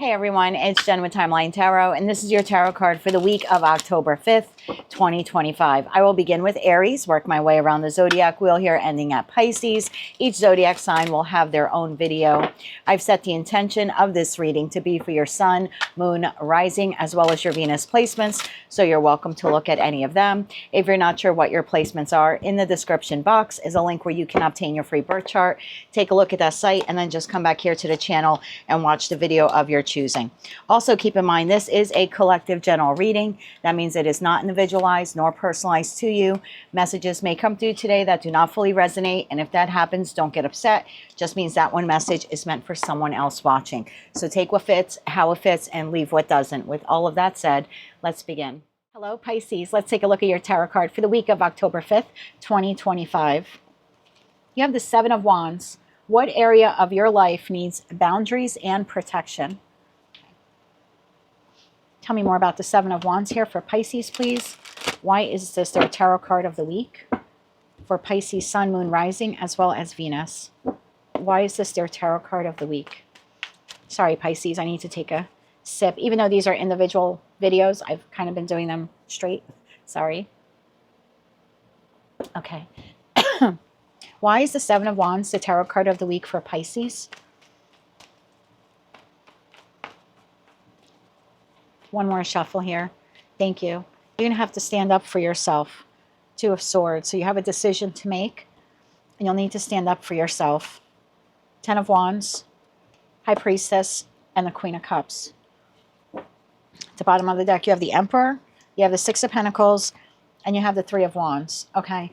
Hey everyone, it's Jen with Timeline Tarot, and this is your tarot card for the week of October 5th, 2025. I will begin with Aries, work my way around the zodiac wheel here, ending at Pisces. Each zodiac sign will have their own video. I've set the intention of this reading to be for your sun, moon, rising, as well as your Venus placements, so you're welcome to look at any of them. If you're not sure what your placements are, in the description box is a link where you can obtain your free birth chart. Take a look at that site and then just come back here to the channel and watch the video of your choosing. Also, keep in mind, this is a collective general reading. That means it is not individualized nor personalized to you. Messages may come through today that do not fully resonate, and if that happens, don't get upset. Just means that one message is meant for someone else watching. So take what fits, how it fits, and leave what doesn't. With all of that said, let's begin. Hello, Pisces. Let's take a look at your tarot card for the week of October 5th, 2025. You have the Seven of Wands. What area of your life needs boundaries and protection? Tell me more about the Seven of Wands here for Pisces, please. Why is this their tarot card of the week? For Pisces, Sun, Moon, Rising, as well as Venus. Why is this their tarot card of the week? Sorry, Pisces, I need to take a sip. Even though these are individual videos, I've kind of been doing them straight. Sorry. Okay. Why is the Seven of Wands the tarot card of the week for Pisces? One more shuffle here. Thank you. You're going to have to stand up for yourself. Two of Swords. So you have a decision to make, and you'll need to stand up for yourself. Ten of Wands, High Priestess, and the Queen of Cups. At the bottom of the deck, you have the Emperor, you have the Six of Pentacles, and you have the Three of Wands. Okay.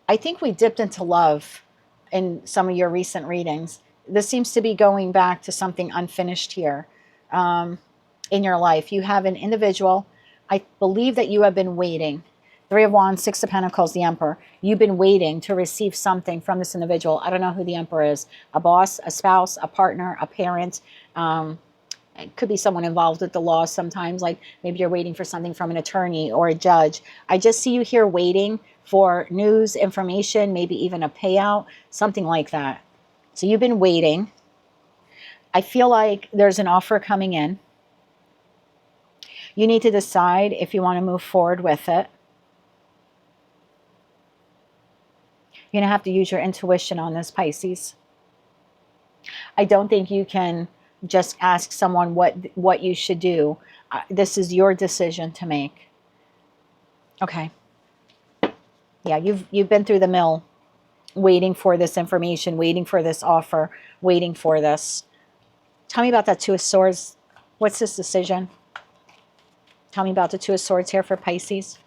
I think we dipped into love in some of your recent readings. This seems to be going back to something unfinished here in your life. You have an individual. I believe that you have been waiting. Three of Wands, Six of Pentacles, the Emperor. You've been waiting to receive something from this individual. I don't know who the Emperor is. A boss, a spouse, a partner, a parent. It could be someone involved with the law sometimes, like maybe you're waiting for something from an attorney or a judge. I just see you here waiting for news, information, maybe even a payout, something like that. So you've been waiting. I feel like there's an offer coming in. You need to decide if you want to move forward with it. You're going to have to use your intuition on this, Pisces. I don't think you can just ask someone what you should do. This is your decision to make. Okay. Yeah, you've been through the mill, waiting for this information, waiting for this offer, waiting for this. Tell me about that Two of Swords. What's this decision? Tell me about the Two of Swords here for Pisces.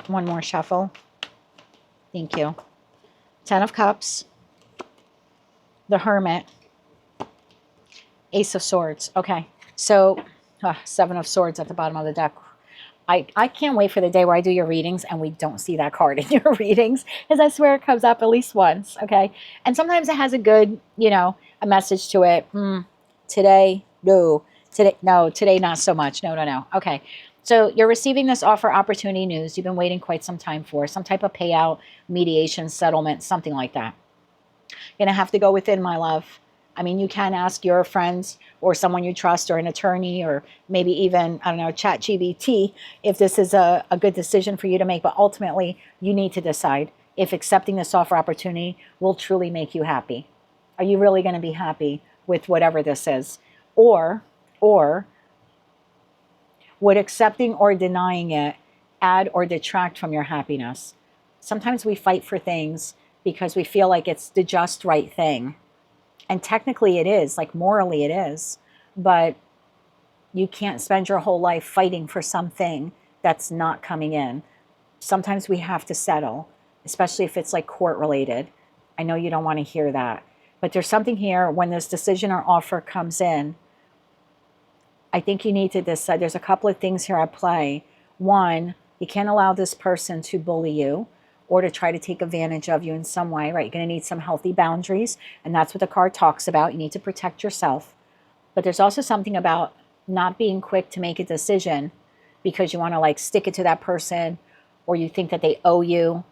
One more shuffle. Thank you. Ten of Cups. The Hermit. Ace of Swords. Okay, so Seven of Swords at the bottom of the deck. I can't wait for the day where I do your readings and we don't see that card in your readings, because I swear it comes up at least once, okay? And sometimes it has a good, a message to it. Today, no. Today, not so much. No. Okay, so you're receiving this offer opportunity news you've been waiting quite some time for, some type of payout, mediation, settlement, something like that. You're going to have to go within, my love. I mean, you can ask your friends or someone you trust or an attorney or maybe even, I don't know, ChatGPT if this is a good decision for you to make. But ultimately, you need to decide if accepting this offer opportunity will truly make you happy. Are you really going to be happy with whatever this is? Or would accepting or denying it add or detract from your happiness? Sometimes we fight for things because we feel like it's the just right thing. And technically it is, like morally it is, but you can't spend your whole life fighting for something that's not coming in. Sometimes we have to settle, especially if it's like court related. I know you don't want to hear that, but there's something here when this decision or offer comes in. I think you need to decide. There's a couple of things here at play. One, you can't allow this person to bully you or to try to take advantage of you in some way, right? You're going to need some healthy boundaries, and that's what the card talks about. You need to protect yourself. But there's also something about not being quick to make a decision because you want to like stick it to that person, or you think that they owe you.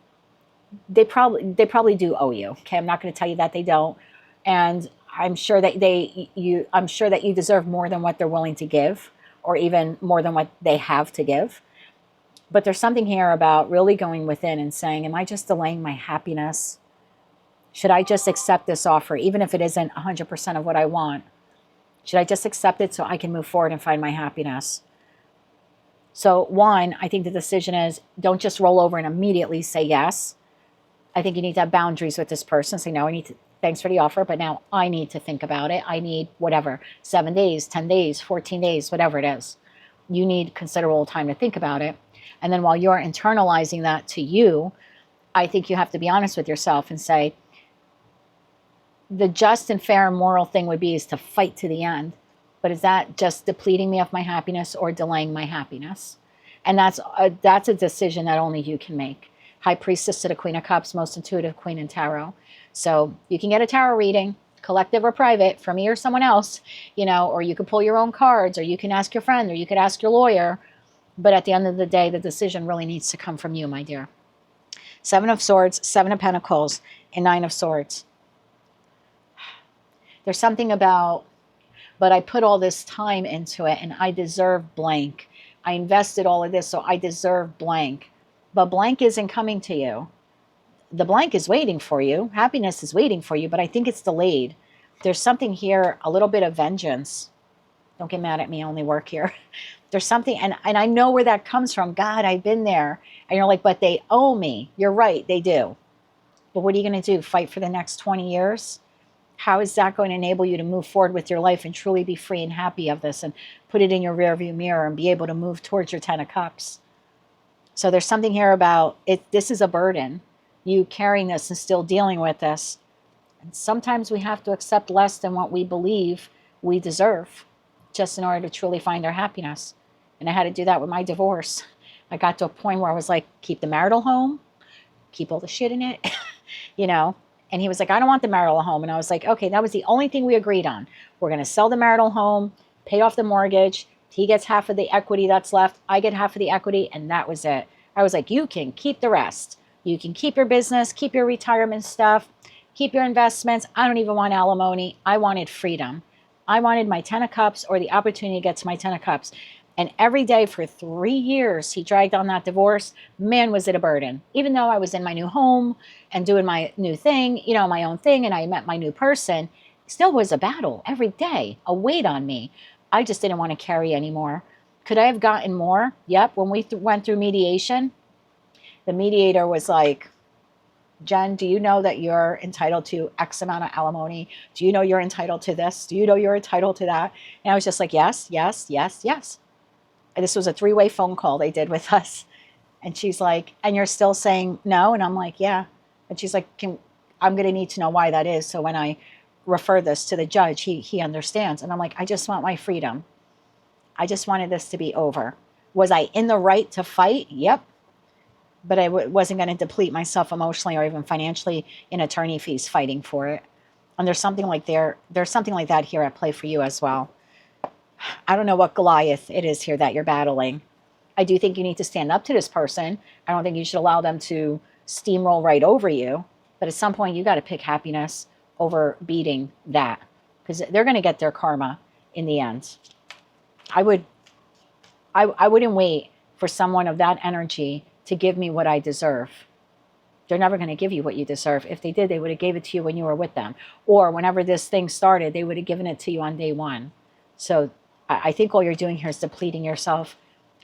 They probably do owe you, okay? I'm not going to tell you that they don't. And I'm sure that I'm sure that you deserve more than what they're willing to give, or even more than what they have to give. But there's something here about really going within and saying, am I just delaying my happiness? Should I just accept this offer, even if it isn't 100% of what I want? Should I just accept it so I can move forward and find my happiness? So one, I think the decision is, don't just roll over and immediately say yes. I think you need to have boundaries with this person. Say, no, thanks for the offer, but now I need to think about it. I need whatever, 7 days, 10 days, 14 days, whatever it is. You need considerable time to think about it. And then while you're internalizing that to you, I think you have to be honest with yourself and say, the just and fair and moral thing would be is to fight to the end. But is that just depleting me of my happiness or delaying my happiness? And that's a decision that only you can make. High Priestess to the Queen of Cups, most intuitive queen in tarot. So you can get a tarot reading, collective or private, from me or someone else, or you could pull your own cards, or you can ask your friend, or you could ask your lawyer. But at the end of the day, the decision really needs to come from you, my dear. 7 of Swords, 7 of Pentacles, and 9 of Swords. There's something about, but I put all this time into it and I deserve blank. I invested all of this, so I deserve blank. But blank isn't coming to you. The blank is waiting for you. Happiness is waiting for you, but I think it's delayed. There's something here, a little bit of vengeance. Don't get mad at me, I only work here. There's something, and I know where that comes from. God, I've been there. And you're like, but they owe me. You're right, they do. But what are you going to do? Fight for the next 20 years? How is that going to enable you to move forward with your life and truly be free and happy of this and put it in your rearview mirror and be able to move towards your 10 of Cups? So there's something here about it. This is a burden. You carrying this and still dealing with this. And sometimes we have to accept less than what we believe we deserve just in order to truly find our happiness. And I had to do that with my divorce. I got to a point where I was like, keep the marital home, keep all the shit in it, And he was like, I don't want the marital home. And I was like, okay, that was the only thing we agreed on. We're going to sell the marital home, pay off the mortgage. He gets half of the equity that's left. I get half of the equity. And that was it. I was like, you can keep the rest. You can keep your business, keep your retirement stuff, keep your investments. I don't even want alimony. I wanted freedom. I wanted my 10 of Cups or the opportunity to get to my 10 of Cups. And every day for 3 years, he dragged on that divorce. Man, was it a burden. Even though I was in my new home and doing my new thing, my own thing, and I met my new person, it still was a battle every day, a weight on me. I just didn't want to carry anymore. Could I have gotten more? Yep. When we went through mediation, the mediator was like, Jen, do you know that you're entitled to X amount of alimony? Do you know you're entitled to this? Do you know you're entitled to that? And I was just like, yes, yes, yes, yes. And this was a 3-way phone call they did with us. And she's like, and you're still saying no? And I'm like, yeah. And she's like, I'm going to need to know why that is. So when I refer this to the judge, he understands. And I'm like, I just want my freedom. I just wanted this to be over. Was I in the right to fight? Yep. But I wasn't going to deplete myself emotionally or even financially in attorney fees fighting for it. And there's something like that here at play for you as well. I don't know what Goliath it is here that you're battling. I do think you need to stand up to this person. I don't think you should allow them to steamroll right over you. But at some point, you got to pick happiness over beating that, because they're going to get their karma in the end. I wouldn't wait for someone of that energy to give me what I deserve. They're never going to give you what you deserve. If they did, they would have gave it to you when you were with them. Or whenever this thing started, they would have given it to you on day one. So I think all you're doing here is depleting yourself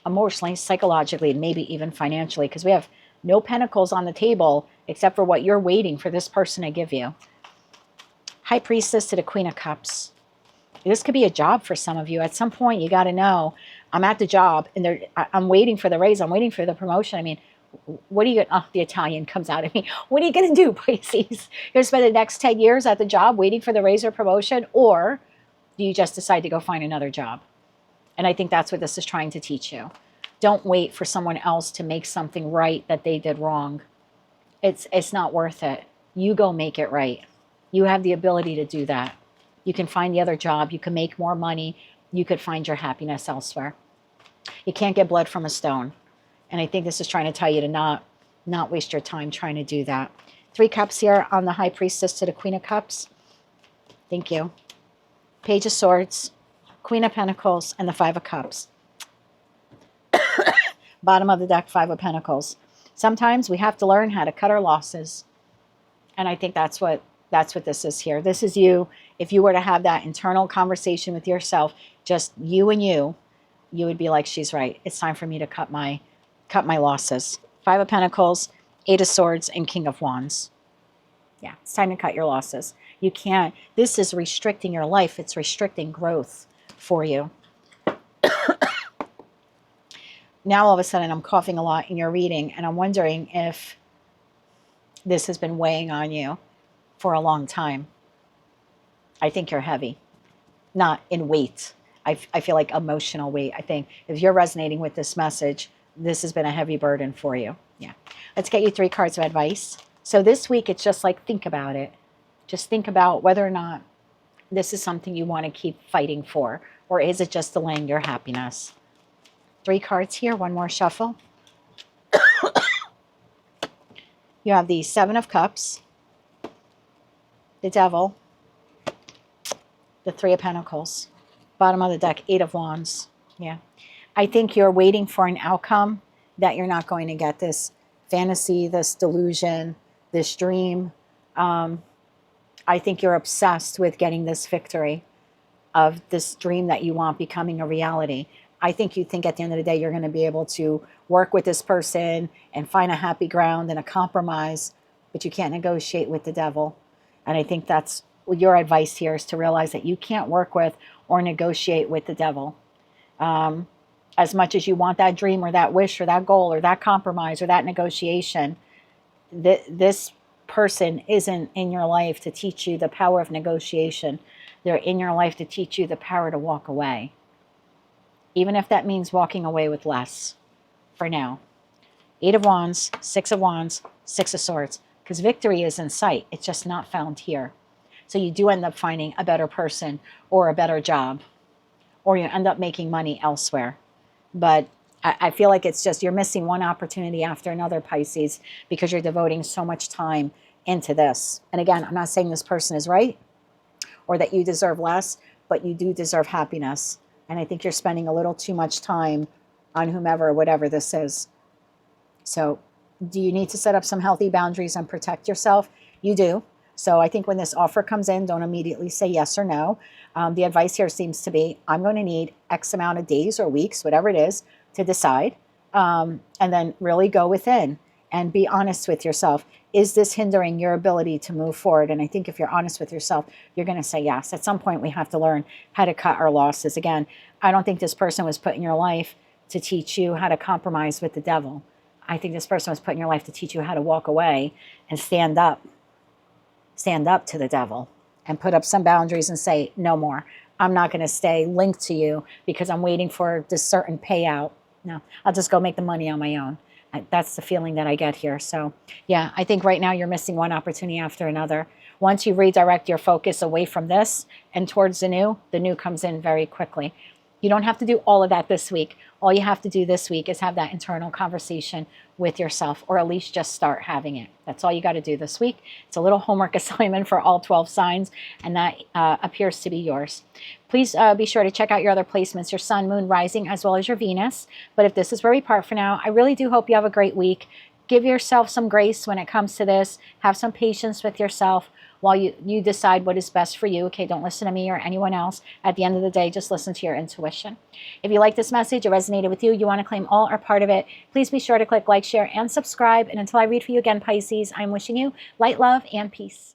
emotionally, psychologically, and maybe even financially, because we have no pentacles on the table except for what you're waiting for this person to give you. High Priestess to the Queen of Cups. This could be a job for some of you. At some point, you got to know, I'm at the job, and I'm waiting for the raise. I'm waiting for the promotion. I mean, what are you going to, the Italian comes out at me. What are you going to do, Pisces? You're going to spend the next 10 years at the job waiting for the raise or promotion, or do you just decide to go find another job? And I think that's what this is trying to teach you. Don't wait for someone else to make something right that they did wrong. It's not worth it. You go make it right. You have the ability to do that. You can find the other job. You can make more money. You could find your happiness elsewhere. You can't get blood from a stone. And I think this is trying to tell you to not waste your time trying to do that. 3 cups here on the High Priestess to the Queen of Cups. Thank you. Page of Swords, Queen of Pentacles, and the Five of Cups. Bottom of the deck, Five of Pentacles. Sometimes we have to learn how to cut our losses. And I think that's what this is here. This is you. If you were to have that internal conversation with yourself, just you and you would be like, she's right. It's time for me to cut my losses. Five of Pentacles, Eight of Swords, and King of Wands. Yeah, it's time to cut your losses. You can't. This is restricting your life. It's restricting growth for you. Now, all of a sudden, I'm coughing a lot in your reading, and I'm wondering if this has been weighing on you for a long time. I think you're heavy. Not in weight. I feel like emotional weight. I think if you're resonating with this message, this has been a heavy burden for you. Yeah. Let's get you 3 cards of advice. So this week, it's just like, think about it. Just think about whether or not this is something you want to keep fighting for, or is it just delaying your happiness? 3 cards here, one more shuffle. You have the Seven of Cups, the Devil, the Three of Pentacles. Bottom of the deck, Eight of Wands. Yeah. I think you're waiting for an outcome that you're not going to get. This fantasy, this delusion, this dream. I think you're obsessed with getting this victory of this dream that you want becoming a reality. I think you think at the end of the day you're going to be able to work with this person and find a happy ground and a compromise, but you can't negotiate with the devil. And I think that's your advice here, is to realize that you can't work with or negotiate with the devil. As much as you want that dream or that wish or that goal or that compromise or that negotiation, this person isn't in your life to teach you the power of negotiation. They're in your life to teach you the power to walk away. Even if that means walking away with less for now. Eight of Wands, Six of Wands, Six of Swords. Because victory is in sight. It's just not found here. So you do end up finding a better person or a better job. Or you end up making money elsewhere. But I feel like it's just you're missing one opportunity after another, Pisces, because you're devoting so much time into this. And again, I'm not saying this person is right or that you deserve less, but you do deserve happiness. And I think you're spending a little too much time on whomever, whatever this is. So do you need to set up some healthy boundaries and protect yourself? You do. So I think when this offer comes in, don't immediately say yes or no. The advice here seems to be, I'm going to need X amount of days or weeks, whatever it is, to decide. And then really go within and be honest with yourself. Is this hindering your ability to move forward? And I think if you're honest with yourself, you're going to say yes. At some point, we have to learn how to cut our losses. Again, I don't think this person was put in your life to teach you how to compromise with the devil. I think this person was put in your life to teach you how to walk away and stand up to the devil and put up some boundaries and say, no more. I'm not going to stay linked to you because I'm waiting for this certain payout. No, I'll just go make the money on my own. That's the feeling that I get here. So yeah, I think right now you're missing one opportunity after another. Once you redirect your focus away from this and towards the new comes in very quickly. You don't have to do all of that this week. All you have to do this week is have that internal conversation with yourself, or at least just start having it. That's all you got to do this week. It's a little homework assignment for all 12 signs, and that appears to be yours. Please be sure to check out your other placements, your sun, moon, rising, as well as your Venus. But if this is where we part for now, I really do hope you have a great week. Give yourself some grace when it comes to this. Have some patience with yourself while you decide what is best for you. Okay, don't listen to me or anyone else. At the end of the day, just listen to your intuition. If you like this message, it resonated with you, you want to claim all or part of it, please be sure to click like, share, and subscribe. And until I read for you again, Pisces, I'm wishing you light, love, and peace.